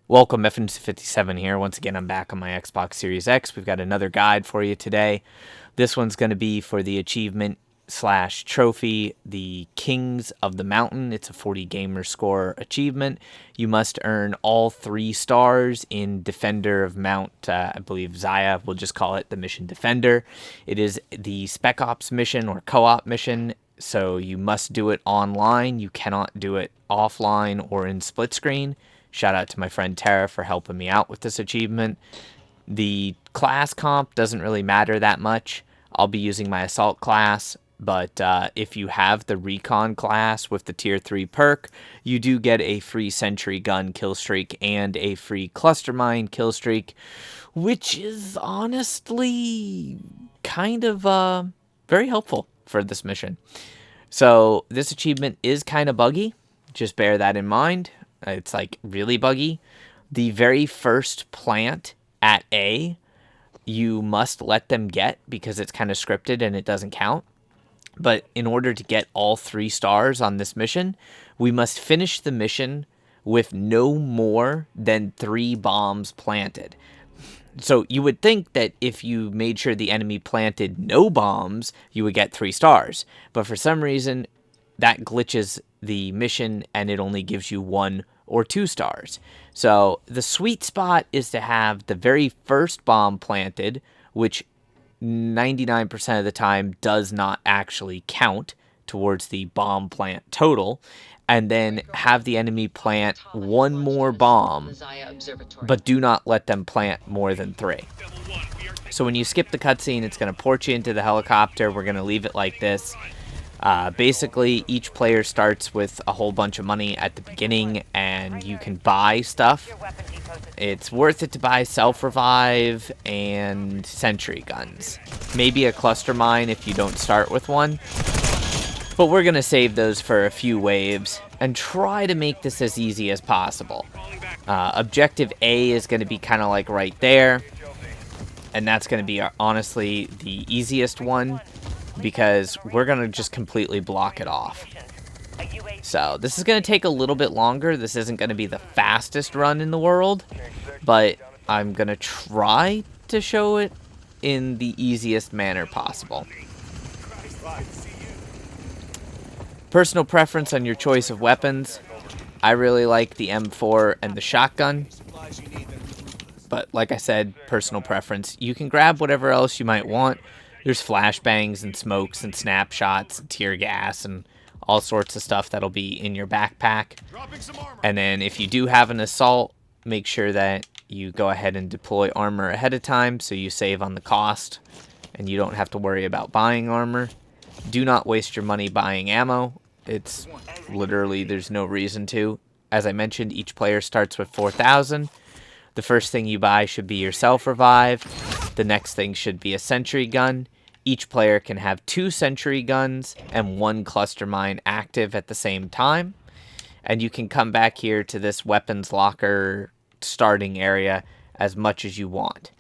Welcome, FN57 here. Once again, I'm back on my Xbox Series X. We've got another guide for you today. This one's going to be for the achievement slash trophy, the Kings of the Mountain. It's a 40 gamer score achievement. You must earn all 3 stars in Defender of Mount, I believe Zaya. We'll just call it the mission Defender. It is the Spec Ops mission or co-op mission. So you must do it online. You cannot do it offline or in split screen. Shout out to my friend Tara for helping me out with this achievement. The class comp doesn't really matter that much. I'll be using my assault class, but if you have the recon class with the tier 3 perk, you do get a free sentry gun kill streak and a free cluster mine kill streak, which is honestly kind of very helpful for this mission. So this achievement is kind of buggy. Just bear that in mind. It's like really buggy. The very first plant at A, you must let them get because it's kind of scripted and it doesn't count. But in order to get all 3 stars on this mission, we must finish the mission with no more than 3 bombs planted. So you would think that if you made sure the enemy planted no bombs, you would get 3 stars. But for some reason, that glitches the mission and it only gives you 1 or 2 stars. So the sweet spot is to have the very first bomb planted, which 99% of the time does not actually count towards the bomb plant total, and then have the enemy plant 1 more bomb, but do not let them plant more than 3. So when you skip the cutscene, it's going to port you into the helicopter. We're going to leave it like this. Basically, each player starts with a whole bunch of money at the beginning, and you can buy stuff. It's worth it to buy self-revive and sentry guns. Maybe a cluster mine if you don't start with one. But we're going to save those for a few waves and try to make this as easy as possible. Objective A is going to be kind of like right there. And that's going to be, honestly, the easiest one, because we're going to just completely block it off. So this is going to take a little bit longer. This isn't going to be the fastest run in the world, but I'm going to try to show it in the easiest manner possible. Personal preference on your choice of weapons. I really like the M4 and the shotgun. But like I said, personal preference. You can grab whatever else you might want. There's flashbangs and smokes and snapshots and tear gas and all sorts of stuff that'll be in your backpack. And then if you do have an assault, make sure that you go ahead and deploy armor ahead of time so you save on the cost and you don't have to worry about buying armor. Do not waste your money buying ammo. It's literally, there's no reason to. As I mentioned, each player starts with 4,000. The first thing you buy should be your self-revive. The next thing should be a sentry gun. Each player can have 2 sentry guns and 1 cluster mine active at the same time. And you can come back here to this weapons locker starting area as much as you want.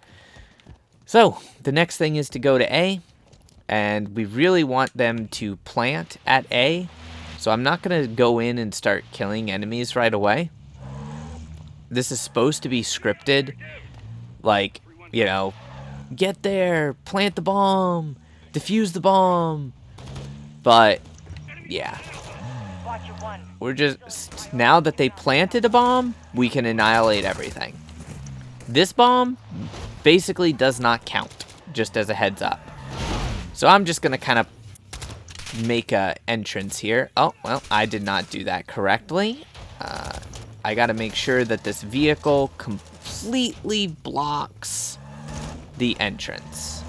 So, the next thing is to go to A. And we really want them to plant at A. So I'm not going to go in and start killing enemies right away. This is supposed to be scripted, like, you know, get there, plant the bomb, defuse the bomb. But, yeah. We're just, now that they planted a bomb, we can annihilate everything. This bomb basically does not count, just as a heads up. So I'm just going to kind of make a entrance here. Oh, well, I did not do that correctly. I got to make sure that this vehicle completely blocks the entrance.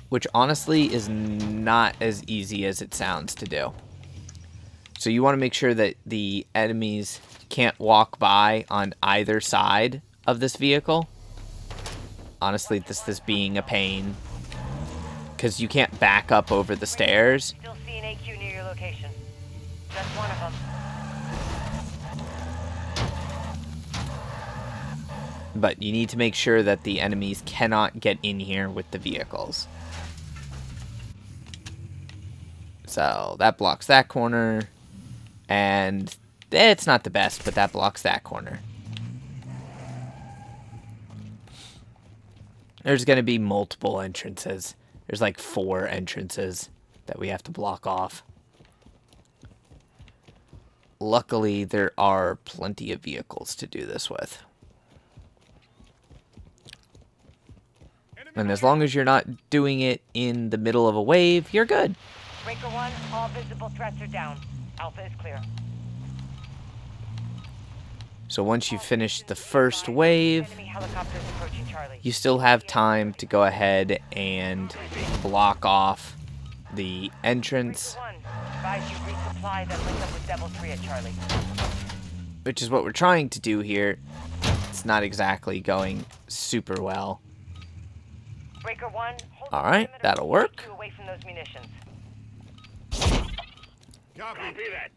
Which honestly is not as easy as it sounds to do. So you want to make sure that the enemies can't walk by on either side of this vehicle. Honestly, this being a pain, because you can't back up over the stairs. Still see an AQ near your location. That's one of them. But you need to make sure that the enemies cannot get in here with the vehicles. So that blocks that corner. And it's not the best, but that blocks that corner. There's going to be multiple entrances. There's like 4 entrances that we have to block off. Luckily, there are plenty of vehicles to do this with. And as long as you're not doing it in the middle of a wave, you're good. Breaker 1, all visible threats are down. Alpha is clear. So once you finish the first wave, Enemy helicopters approaching Charlie. you still have time to go ahead and block off the entrance, Breaker 1, advise you resupply, then link up with Devil 3 at Charlie. which is what we're trying to do here. It's not exactly going super well. Breaker 1, hold All the right, perimeter that'll to work. keep you away from those munitions. Copy that.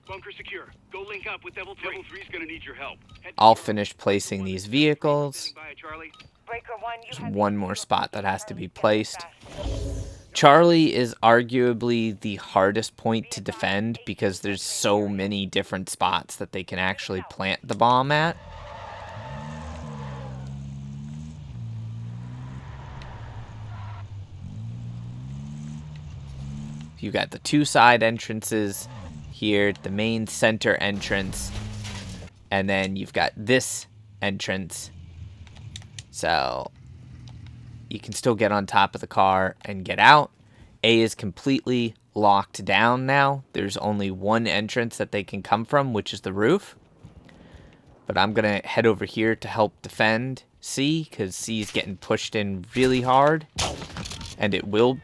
Bunker secure. Go link up with Devil 3. Devil 3's gonna need your help. I'll finish placing these vehicles. By Charlie. Breaker 1, you There's have one the more spot that has to be Charlie, placed. fast. Charlie is arguably the hardest point to defend because there's so many different spots that they can actually plant the bomb at. You've got the 2 side entrances here, the main center entrance, and then you've got this entrance. So you can still get on top of the car and get out. A is completely locked down now. There's only one entrance that they can come from, which is the roof. But I'm going to head over here to help defend C, because C is getting pushed in really hard. And it will.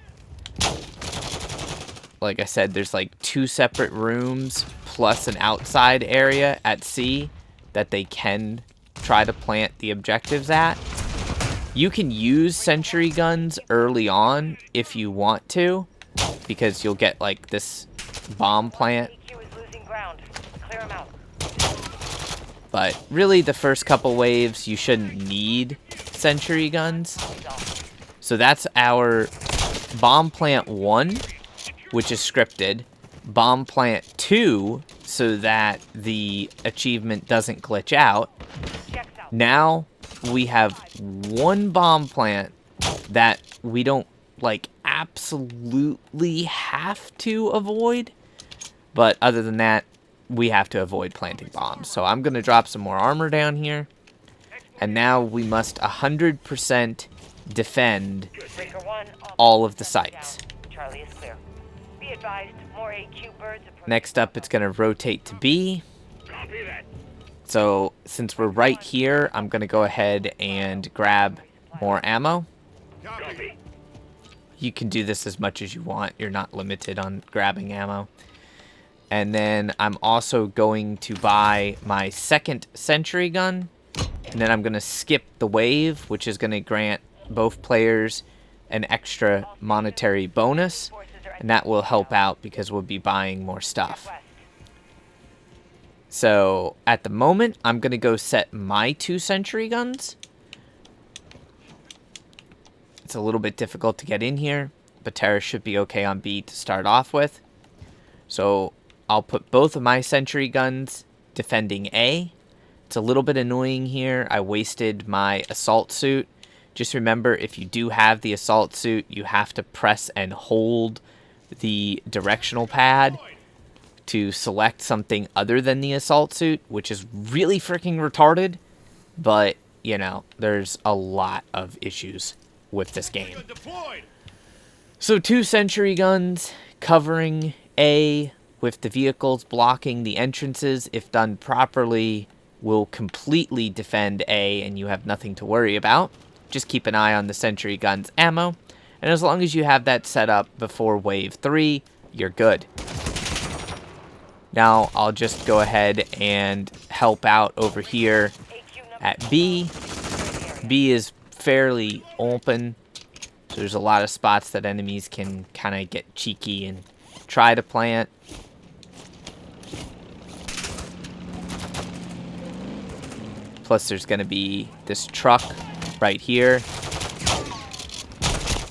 Like I said, there's like 2 separate rooms plus an outside area at C that they can try to plant the objectives at. You can use sentry guns early on if you want to, because you'll get like this bomb plant. EQ is losing ground. Clear him out. But really the first couple waves you shouldn't need sentry guns. So that's our bomb plant 1, which is scripted. Bomb plant 2, so that the achievement doesn't glitch out. Checks out. Now we have 1 bomb plant that we don't like absolutely have to avoid, but other than that we have to avoid planting bombs. So I'm gonna drop some more armor down here, and now we must 100% defend Breaker 1, all of the sites. down. Charlie is clear. Be advised, more AQ birds approach. Next up, it's gonna rotate to B. Copy that. So since we're right here, I'm gonna go ahead and grab more ammo. Copy. You can do this as much as you want. You're not limited on grabbing ammo. And then I'm also going to buy my second sentry gun. And then I'm going to skip the wave, which is going to grant both players an extra monetary bonus. And that will help out because we'll be buying more stuff. West. So at the moment, I'm going to go set my 2 sentry guns. It's a little bit difficult to get in here, but Terra should be okay on B to start off with. So I'll put both of my sentry guns defending A. It's a little bit annoying here. I wasted my assault suit. Just remember, if you do have the assault suit, you have to press and hold the directional pad to select something other than the assault suit, which is really freaking retarded. But, you know, there's a lot of issues with this game. Deployed. So 2 sentry guns covering A with the vehicles blocking the entrances, if done properly, will completely defend A and you have nothing to worry about. Just keep an eye on the sentry guns ammo, and as long as you have that set up before wave 3, you're good. Now I'll just go ahead and help out over here at B. B is fairly open, so there's a lot of spots that enemies can kind of get cheeky and try to plant. Plus there's going to be this truck right here.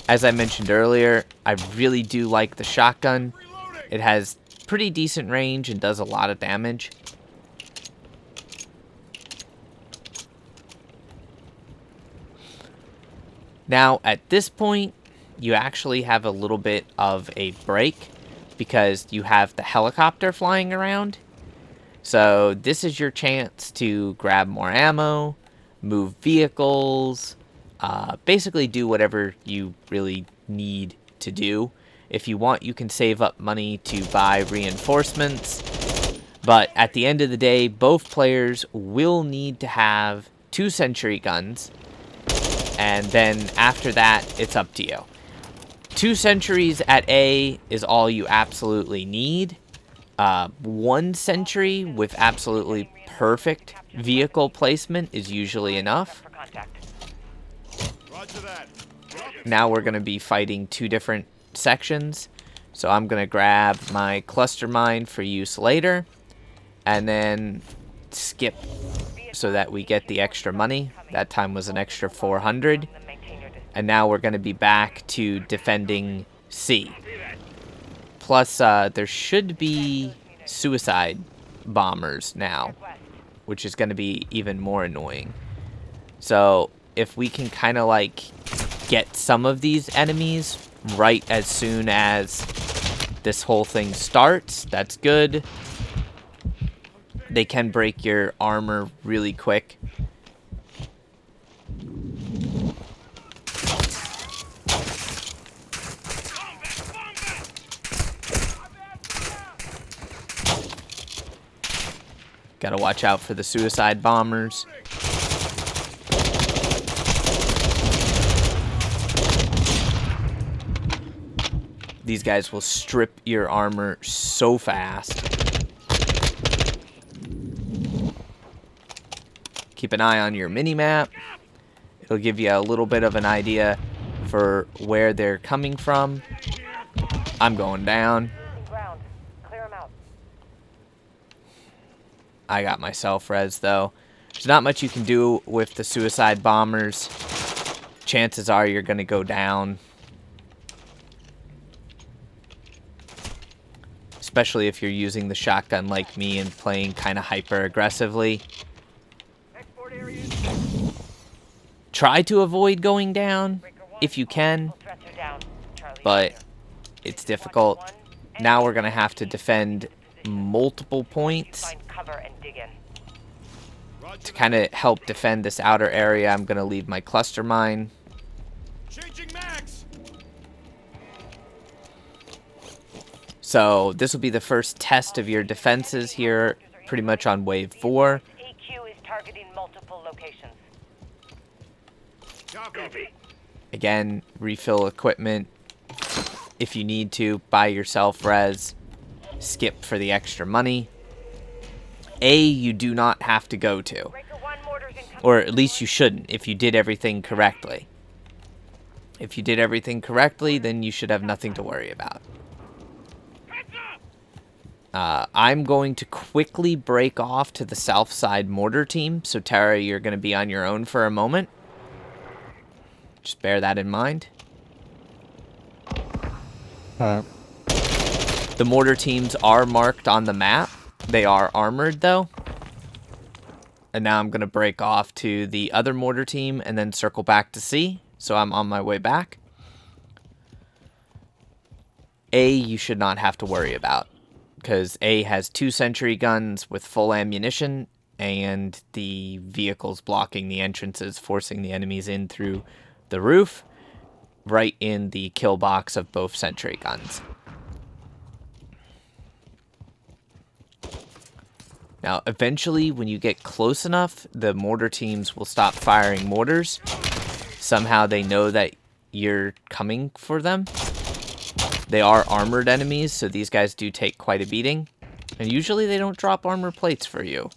As I mentioned earlier, I really do like the shotgun. It has pretty decent range and does a lot of damage. Now, at this point, you actually have a little bit of a break because you have the helicopter flying around. So this is your chance to grab more ammo, move vehicles, basically do whatever you really need to do. If you want, you can save up money to buy reinforcements. But at the end of the day, both players will need to have 2 sentry guns. And then after that, it's up to you. 2 sentries at A is all you absolutely need. 1 sentry with absolutely perfect vehicle placement is usually enough. Now we're going to be fighting 2 different sections. So I'm going to grab my cluster mine for use later. And then skip so that we get the extra money. That time was an extra 400. And now we're going to be back to defending C. Plus, there should be suicide bombers now, which is going to be even more annoying. So if we can kind of like get some of these enemies right as soon as this whole thing starts, that's good. They can break your armor really quick. Gotta watch out for the suicide bombers. These guys will strip your armor so fast. Keep an eye on your mini-map. It'll give you a little bit of an idea for where they're coming from. I'm going down. I got myself res though. There's not much you can do with the suicide bombers. Chances are you're going to go down. Especially if you're using the shotgun like me and playing kind of hyper aggressively. Try to avoid going down if you can, but it's difficult. Now we're going to have to defend multiple points. To kind of help defend this outer area, I'm going to leave my cluster mine. So this will be the first test of your defenses here, pretty much on wave 4. Again, refill equipment if you need to. Buy yourself res. Skip for the extra money. A, you do not have to go to. Or at least you shouldn't if you did everything correctly. If you did everything correctly, then you should have nothing to worry about. I'm going to quickly break off to the south side mortar team. So Tara, you're going to be on your own for a moment. Just bear that in mind. Alright. The mortar teams are marked on the map. They are armored, though. And now I'm going to break off to the other mortar team and then circle back to C. So I'm on my way back. A, you should not have to worry about. Because A has 2 sentry guns with full ammunition. And the vehicles blocking the entrances, forcing the enemies in through the roof. Right in the kill box of both sentry guns. Now, eventually, when you get close enough, the mortar teams will stop firing mortars. Somehow they know that you're coming for them. They are armored enemies, so these guys do take quite a beating. And usually they don't drop armor plates for you.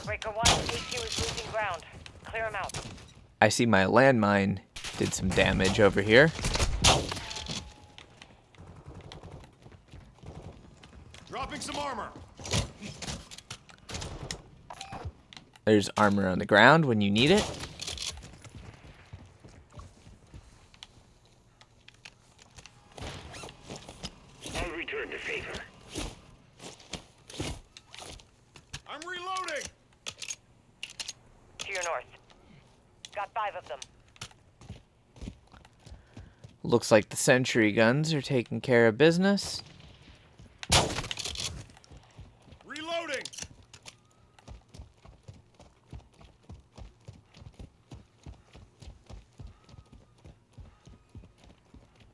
Breaker 1, AQ is losing ground. Clear him out. I see my landmine did some damage over here. Dropping some armor. There's armor on the ground when you need it. I'll return the favor. I'm reloading! To your north. Got 5 of them. Looks like the sentry guns are taking care of business. Reloading!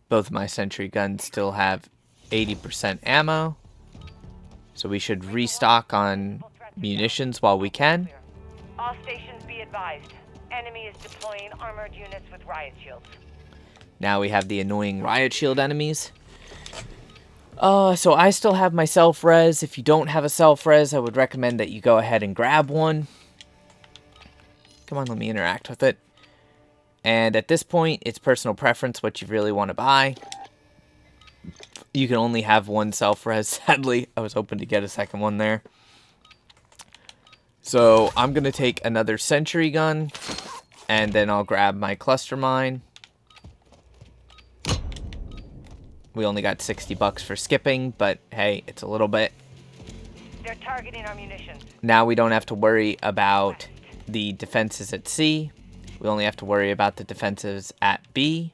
Both of my sentry guns still have 80% ammo. So we should restock on munitions while we can. All stations be advised. Enemy is deploying armored units with riot shields. Now we have the annoying riot shield enemies. So I still have my self-res. If you don't have a self-res, I would recommend that you go ahead and grab one. Come on, let me interact with it. And at this point, it's personal preference what you really want to buy. You can only have one self-res, sadly. I was hoping to get a second one there. So I'm going to take another sentry gun, and then I'll grab my cluster mine. We only got $60 for skipping, but hey, it's a little bit. They're targeting our munitions. Now we don't have to worry about the defenses at C. We only have to worry about the defenses at B.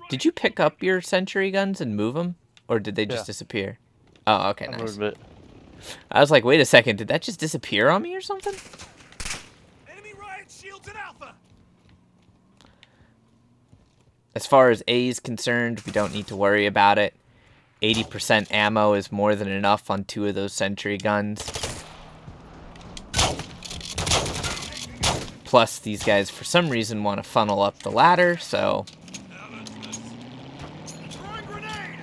Did you pick up your sentry guns and move them? Or did they just disappear? Oh, okay, nice. I was like, wait a second, did that just disappear on me or something? Enemy riot shields in Alpha! As far as A is concerned, we don't need to worry about it. 80% ammo is more than enough on 2 of those sentry guns. Plus, these guys, for some reason, want to funnel up the ladder, so... Throwing grenade!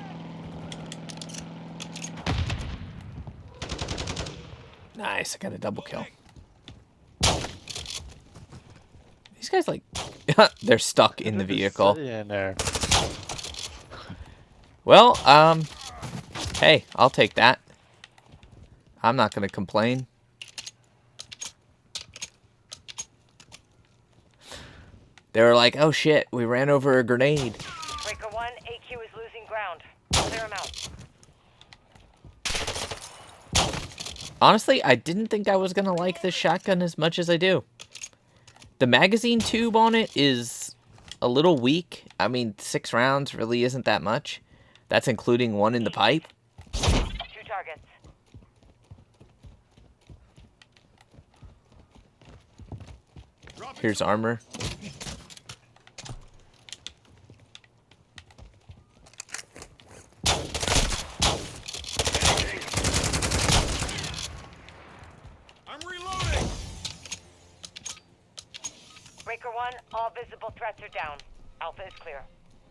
Nice, I got a double kill. These guys, like... they're stuck in the vehicle. Yeah, in there. Well, hey, I'll take that. I'm not going to complain. They were like, oh shit, we ran over a grenade. Breaker 1, AQ is losing ground. Clear him out. Honestly, I didn't think I was going to like this shotgun as much as I do. The magazine tube on it is a little weak. I mean, 6 rounds really isn't that much. That's including 1 in the pipe. 2 targets. Here's armor. I'm reloading! Breaker 1, all visible threats are down. Alpha is clear.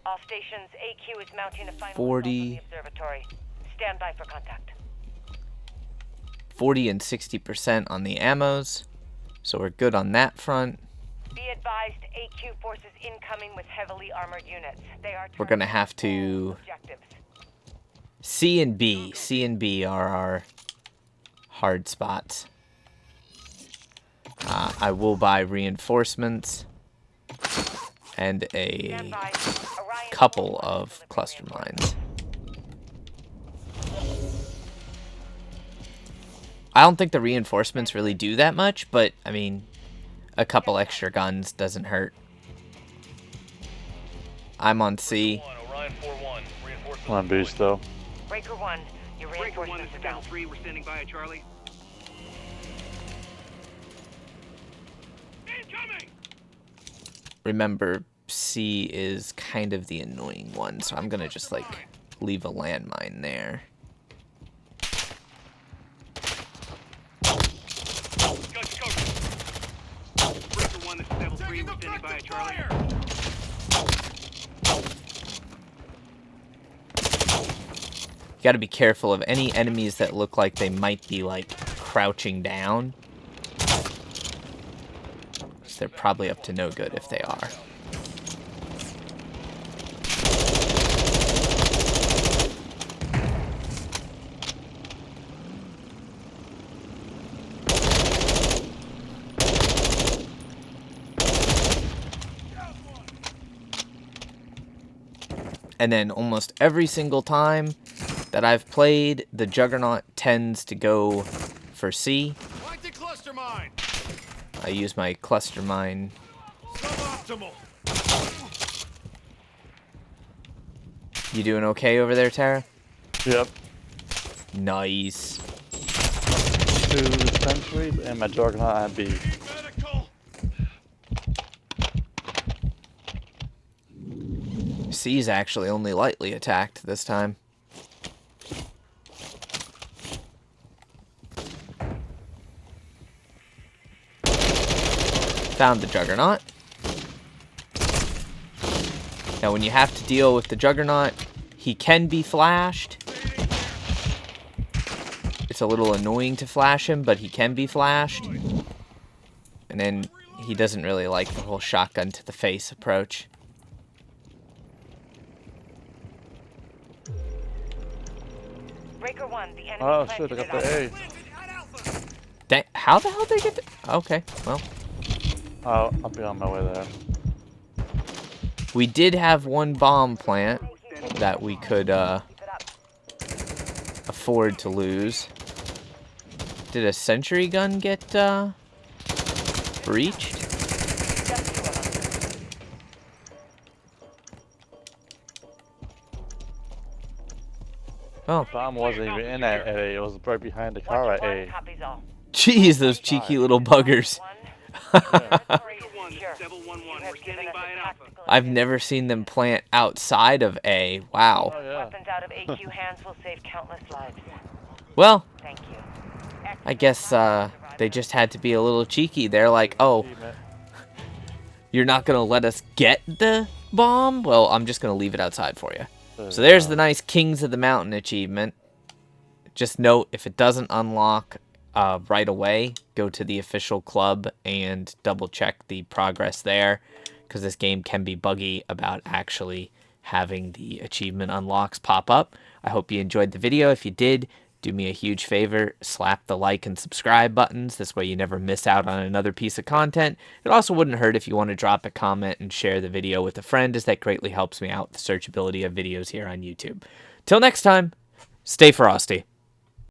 All stations, AQ is mounting a final 40. assault on the observatory. Stand by for contact. 40 and 60% on the ammos. So we're good on that front. Be advised, AQ forces incoming with heavily armored units. They are We're going to have to... objectives. C and B. C and B are our hard spots. I will buy reinforcements and a Stand by. Orion couple will of deliver cluster reinforcements. mines. I don't think the reinforcements really do that much, but, I mean, a couple extra guns doesn't hurt. I'm on C. Come on, Beast, though. Breaker 1, your Breaker 1, reinforcements this are is down. Devil 3. We're standing by at Charlie. Incoming! Remember, C is kind of the annoying one, so I'm gonna just, like, leave a landmine there. Guns covered. Breaker 1, this is Devil 3. Taking We're standing by at Charlie. fire! You gotta be careful of any enemies that look like they might be, like, crouching down. 'Cause they're probably up to no good if they are. And then almost every single time that I've played, the Juggernaut tends to go for C. Planted cluster mine. I use my cluster mine. Suboptimal. You doing okay over there, Tara? Yep. Nice. 2 sentries and my Juggernaut at B. Medical. C is actually only lightly attacked this time. Found the Juggernaut. Now when you have to deal with the Juggernaut, he can be flashed. It's a little annoying to flash him, but he can be flashed. And then he doesn't really like the whole shotgun to the face approach. Breaker 1, the enemy Oh planted shit, I got at the Alpha. A. Planted at Alpha. How the hell did they get the... Okay, well. I'll be on my way there. We did have one bomb plant that we could afford to lose. Did a sentry gun get breached? Just 2 of them. Oh, Bomb wasn't even in at A. It was right behind the car Watch at one A. copies all. jeez, those cheeky little buggers. Territory is 1, secure. Devil 1-1, You we're have given standing us by a at Alpha. tactical I've advantage. never seen them plant outside of A. Wow. Oh yeah. Weapons out of AQ hands will save countless lives. Well, Thank you. I guess they just had to be a little cheeky. They're like, oh, Achievement. you're not going to let us get the bomb? Well, I'm just going to leave it outside for you. There So you there's go. the nice Kings of the Mountain achievement. Just note, if it doesn't unlock right away, go to the official club and double check the progress there, because this game can be buggy about actually having the achievement unlocks pop up. I hope you enjoyed the video. If you did, do me a huge favor, slap the like and subscribe buttons. This way you never miss out on another piece of content. It also wouldn't hurt if you want to drop a comment and share the video with a friend, as that greatly helps me out with the searchability of videos here on YouTube. Till next time, stay frosty.